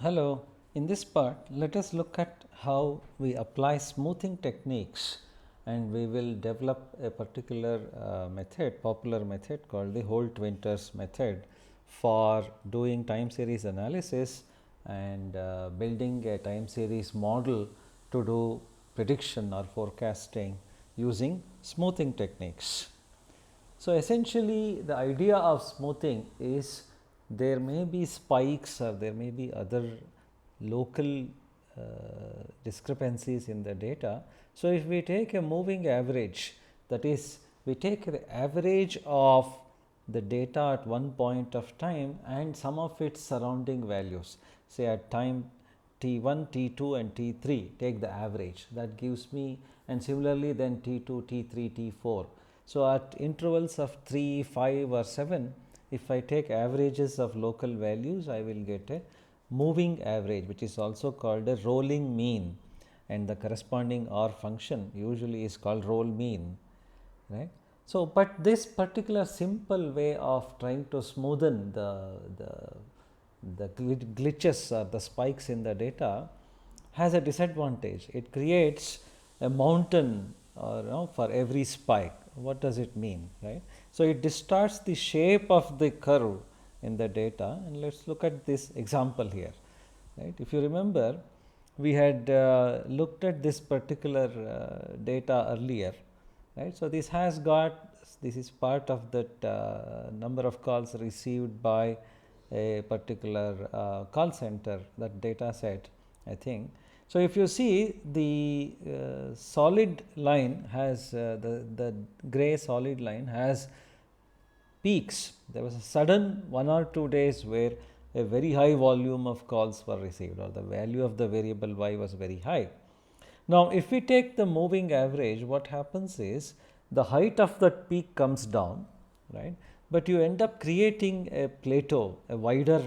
Hello, in this part let us look at how we apply smoothing techniques, and we will develop a particular popular method called the Holt-Winters method for doing time series analysis and building a time series model to do prediction or forecasting using smoothing techniques. So, essentially the idea of smoothing is there may be spikes or there may be other local uh, discrepancies in the data. So, if we take a moving average, that is we take the average of the data at one point of time and some of its surrounding values, say at time T1, T2 and T3, take the average, that gives me, and similarly then T2, T3, T4. So, at intervals of 3, 5 or 7, if I take averages of local values, I will get a moving average, which is also called a rolling mean, and the corresponding R function usually is called roll mean, right. So, but this particular simple way of trying to smoothen the glitches or the spikes in the data has a disadvantage. It creates a mountain or for every spike. What does it mean, right? So, it distorts the shape of the curve in the data, and let us look at this example here, right. If you remember, we had looked at this particular data earlier, right. So, this is part of that number of calls received by a particular call center, that data set, I think. So, if you see the solid line has the gray solid line has peaks. There was a sudden 1 or 2 days where a very high volume of calls were received, or the value of the variable y was very high. Now, if we take the moving average, what happens is the height of that peak comes down, right, but you end up creating a plateau, a wider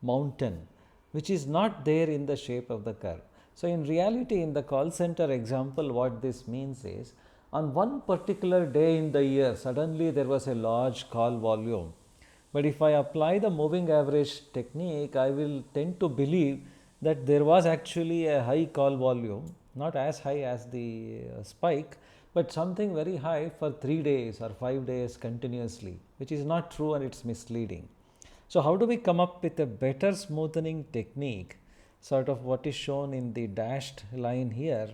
mountain, which is not there in the shape of the curve. So, in reality, in the call center example, what this means is, on one particular day in the year, suddenly there was a large call volume. But if I apply the moving average technique, I will tend to believe that there was actually a high call volume, not as high as the spike, but something very high for 3 days or 5 days continuously, which is not true and it's misleading. So, how do we come up with a better smoothing technique, sort of what is shown in the dashed line here,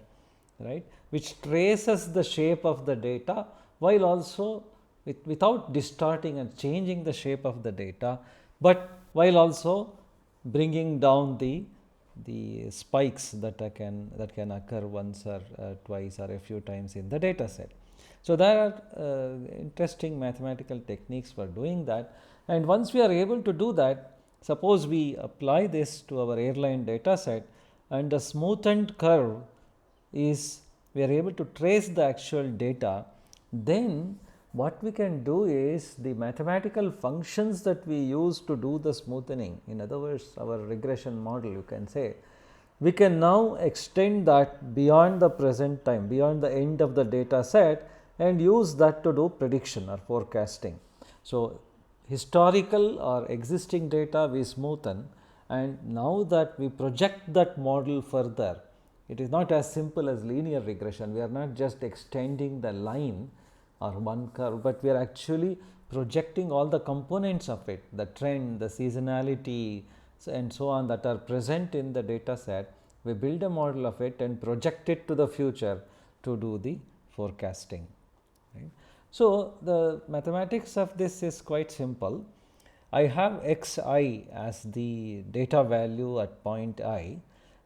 right, which traces the shape of the data while also without distorting and changing the shape of the data, but while also bringing down the spikes that can occur once or twice or a few times in the data set. So, there are interesting mathematical techniques for doing that, and once we are able to do that, suppose we apply this to our airline data set, and the smoothened curve is, we are able to trace the actual data, then what we can do is the mathematical functions that we use to do the smoothing, in other words our regression model, you can say, we can now extend that beyond the present time, beyond the end of the data set, and use that to do prediction or forecasting. So, historical or existing data we smoothen, and now that we project that model further, it is not as simple as linear regression. We are not just extending the line or one curve, but we are actually projecting all the components of it, the trend, the seasonality and so on, that are present in the data set. We build a model of it and project it to the future to do the forecasting, right. So, the mathematics of this is quite simple. I have xi as the data value at point I.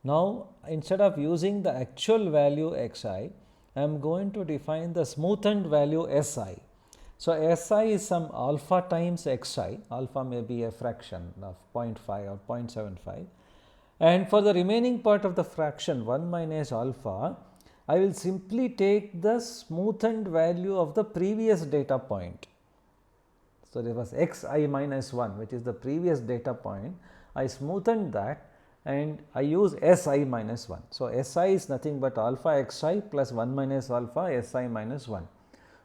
Now, instead of using the actual value xi, I am going to define the smoothened value si. So, si is some alpha times xi, alpha may be a fraction of 0.5 or 0.75, and for the remaining part of the fraction 1 minus alpha, I will simply take the smoothened value of the previous data point. So, there was xi minus 1, which is the previous data point. I smoothened that and I use si minus 1. So, si is nothing but alpha xi plus 1 minus alpha si minus 1.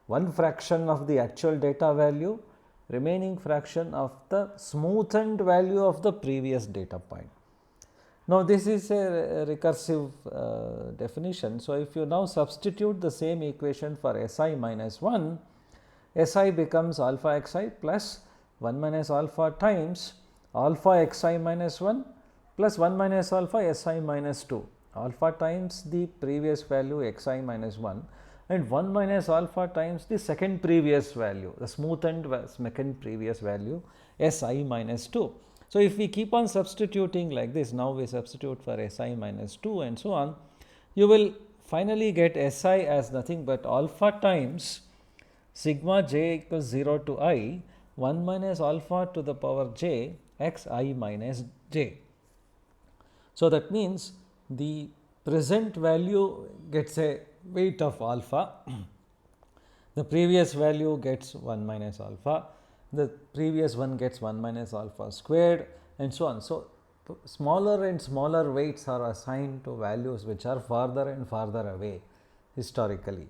One fraction of the actual data value, remaining fraction of the smoothened value of the previous data point. Now, this is a recursive definition. So, if you now substitute the same equation for Si minus 1, Si becomes alpha xi plus 1 minus alpha times alpha xi minus 1 plus 1 minus alpha Si minus 2, alpha times the previous value xi minus 1 and 1 minus alpha times the second previous value, the smoothened second previous value Si minus 2. So, if we keep on substituting like this, now we substitute for Si minus 2 and so on, you will finally get Si as nothing but alpha times sigma j equals 0 to I 1 minus alpha to the power j xi minus j. So, that means the present value gets a weight of alpha, the previous value gets 1 minus alpha, the previous one gets 1 minus alpha squared and so on. So, smaller and smaller weights are assigned to values which are farther and farther away historically,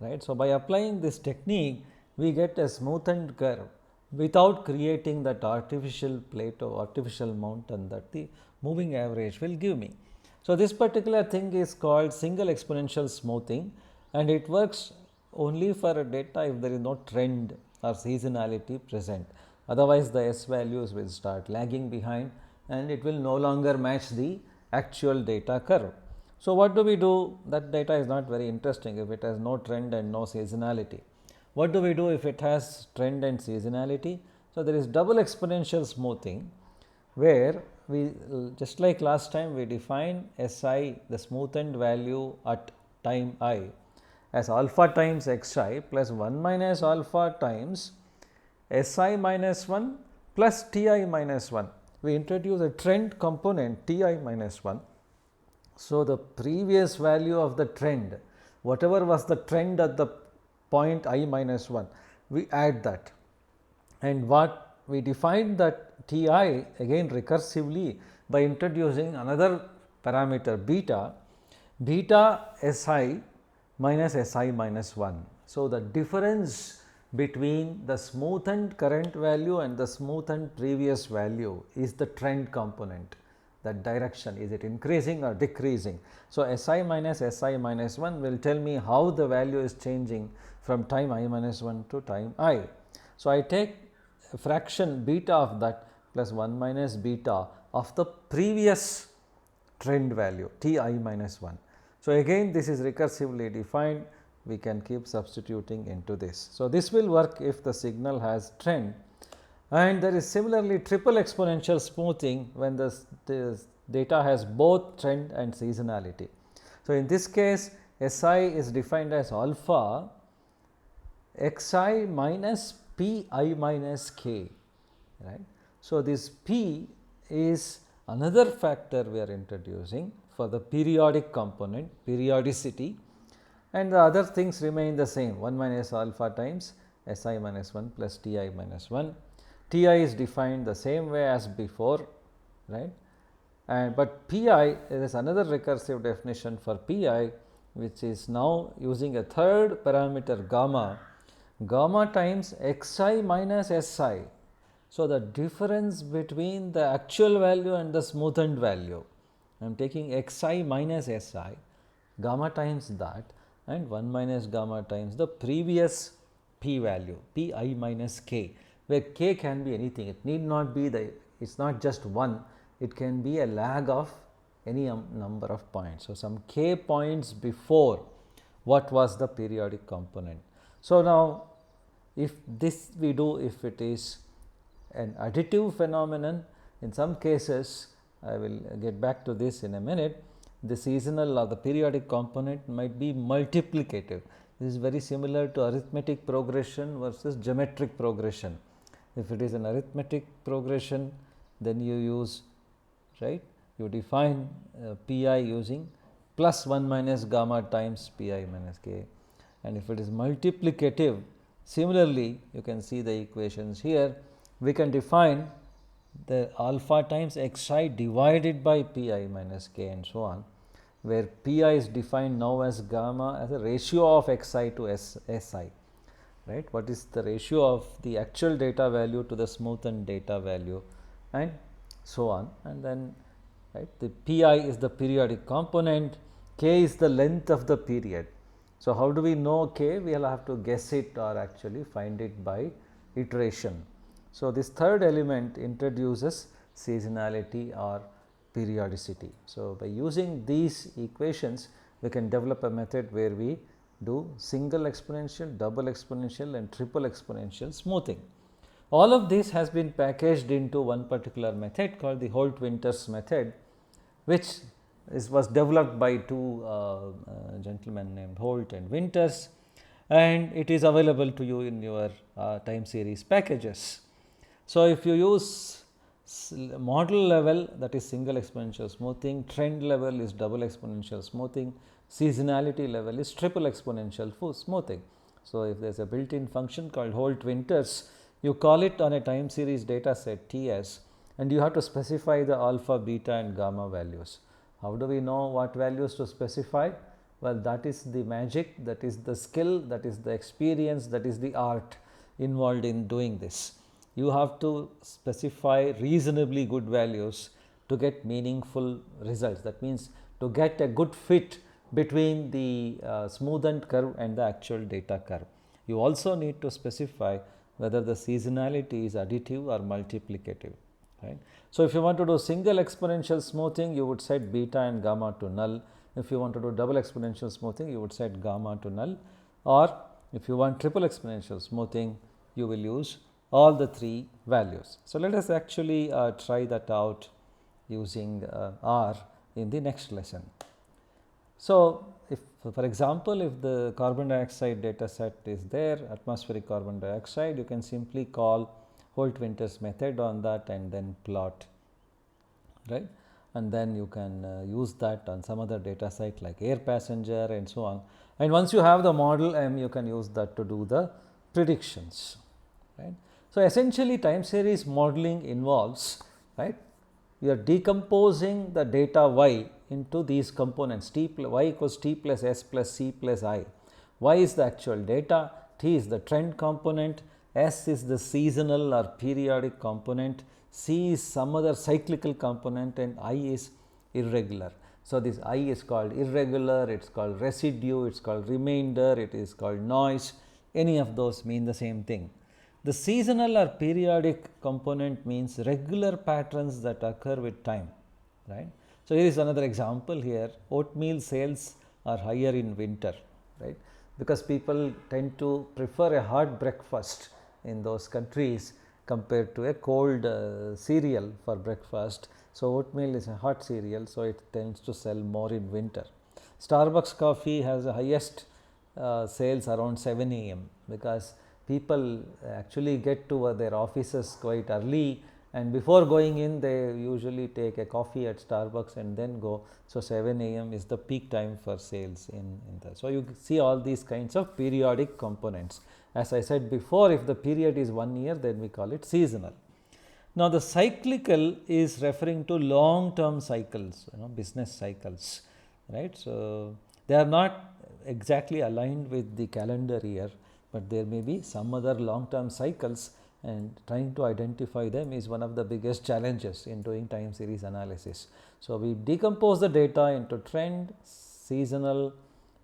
right. So, by applying this technique, we get a smoothened curve without creating that artificial plateau, artificial mountain that the moving average will give me. So, this particular thing is called single exponential smoothing, and it works only for a data if there is no trend or seasonality present. Otherwise, the S values will start lagging behind and it will no longer match the actual data curve. So, what do we do? That data is not very interesting if it has no trend and no seasonality. What do we do if it has trend and seasonality? So, there is double exponential smoothing, where we, just like last time, we define Si, the smoothened value at time I, as alpha times xi plus 1 minus alpha times Si minus 1 plus Ti minus 1. We introduce a trend component Ti minus 1. So, the previous value of the trend, whatever was the trend at the point I minus 1, we add that, and what we defined that Ti again recursively by introducing another parameter beta, beta Si minus Si minus 1. So, the difference between the smoothened current value and the smoothened previous value is the trend component, that direction, is it increasing or decreasing. So, Si minus 1 will tell me how the value is changing from time I minus 1 to time I. So, I take a fraction beta of that plus 1 minus beta of the previous trend value Ti minus 1. So, again this is recursively defined, we can keep substituting into this. So, this will work if the signal has trend, and there is similarly triple exponential smoothing when the data has both trend and seasonality. So, in this case Si is defined as alpha xi minus Pi minus k, right. So, this P is another factor we are introducing for the periodic component, periodicity, and the other things remain the same, 1 minus alpha times Si minus 1 plus Ti minus 1. Ti is defined the same way as before, right, and but Pi, there is another recursive definition for Pi, which is now using a third parameter gamma, gamma times xi minus Si. So, the difference between the actual value and the smoothened value, I am taking xi minus Si, gamma times that, and 1 minus gamma times the previous P value Pi minus k, where k can be anything, it need not be the, it is not just 1, it can be a lag of any number of points. So, some k points before what was the periodic component. So, now if this we do, if it is an additive phenomenon, in some cases I will get back to this in a minute, the seasonal or the periodic component might be multiplicative. This is very similar to arithmetic progression versus geometric progression. If it is an arithmetic progression, then you use, right, you define Pi using plus 1 minus gamma times Pi minus k, and if it is multiplicative, similarly you can see the equations here, we can define the alpha times xi divided by Pi minus k and so on, where Pi is defined now as gamma as a ratio of xi to Si, right. What is the ratio of the actual data value to the smoothened data value and so on, and then right. The Pi is the periodic component, K is the length of the period. So, how do we know K? We will have to guess it or actually find it by iteration. So, this third element introduces seasonality or periodicity. So, by using these equations, we can develop a method where we do single exponential, double exponential and triple exponential smoothing. All of this has been packaged into one particular method called the Holt-Winters method, which was developed by two gentlemen named Holt and Winters, and it is available to you in your time series packages. So, if you use model level, that is single exponential smoothing, trend level is double exponential smoothing, seasonality level is triple exponential smoothing. So, if there is a built-in function called Holt-Winters, you call it on a time series data set Ts, and you have to specify the alpha, beta and gamma values. How do we know what values to specify? Well, that is the magic, that is the skill, that is the experience, that is the art involved in doing this. You have to specify reasonably good values to get meaningful results. That means to get a good fit between the smoothened curve and the actual data curve. You also need to specify whether the seasonality is additive or multiplicative, right. So, if you want to do single exponential smoothing, you would set beta and gamma to null. If you want to do double exponential smoothing, you would set gamma to null, or if you want triple exponential smoothing, you will use all the three values. So, let us actually try that out using R in the next lesson. So, if for example, if the carbon dioxide data set is there, atmospheric carbon dioxide, you can simply call Holt-Winters method on that and then plot, right, and then you can use that on some other data set like air passenger and so on. And once you have the model M, you can use that to do the predictions, right. So, essentially time series modeling involves, right, you are decomposing the data y into these components y equals t plus s plus c plus I. Y is the actual data, t is the trend component, s is the seasonal or periodic component, c is some other cyclical component and I is irregular. So, this I is called irregular, it is called residue, it is called remainder, it is called noise, any of those mean the same thing. The seasonal or periodic component means regular patterns that occur with time, right. So, here is another example here, oatmeal sales are higher in winter, right, because people tend to prefer a hot breakfast in those countries compared to a cold cereal for breakfast. So, oatmeal is a hot cereal, so it tends to sell more in winter. Starbucks coffee has the highest sales around 7 a.m. because people actually get to their offices quite early, and before going in they usually take a coffee at Starbucks and then go. So, 7 a.m. is the peak time for sales in that. So, you see all these kinds of periodic components. As I said before, if the period is 1 year, then we call it seasonal. Now, the cyclical is referring to long term cycles, business cycles, right. So, they are not exactly aligned with the calendar year, but there may be some other long term cycles, and trying to identify them is one of the biggest challenges in doing time series analysis. So, we decompose the data into trend, seasonal,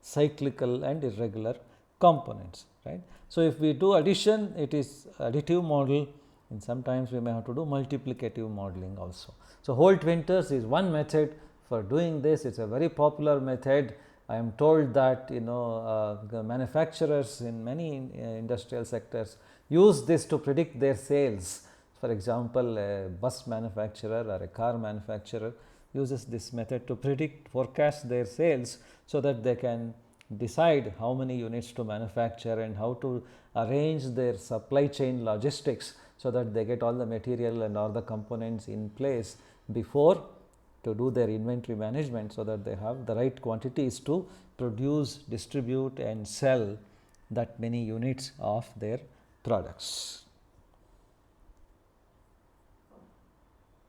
cyclical and irregular components, right. So, if we do addition, it is additive model, and sometimes we may have to do multiplicative modeling also. So, Holt-Winters is one method for doing this. It is a very popular method. I am told that the manufacturers in many industrial sectors use this to predict their sales. For example, a bus manufacturer or a car manufacturer uses this method to predict, forecast their sales, so that they can decide how many units to manufacture and how to arrange their supply chain logistics, so that they get all the material and all the components in place before to do their inventory management, so that they have the right quantities to produce, distribute and sell that many units of their products.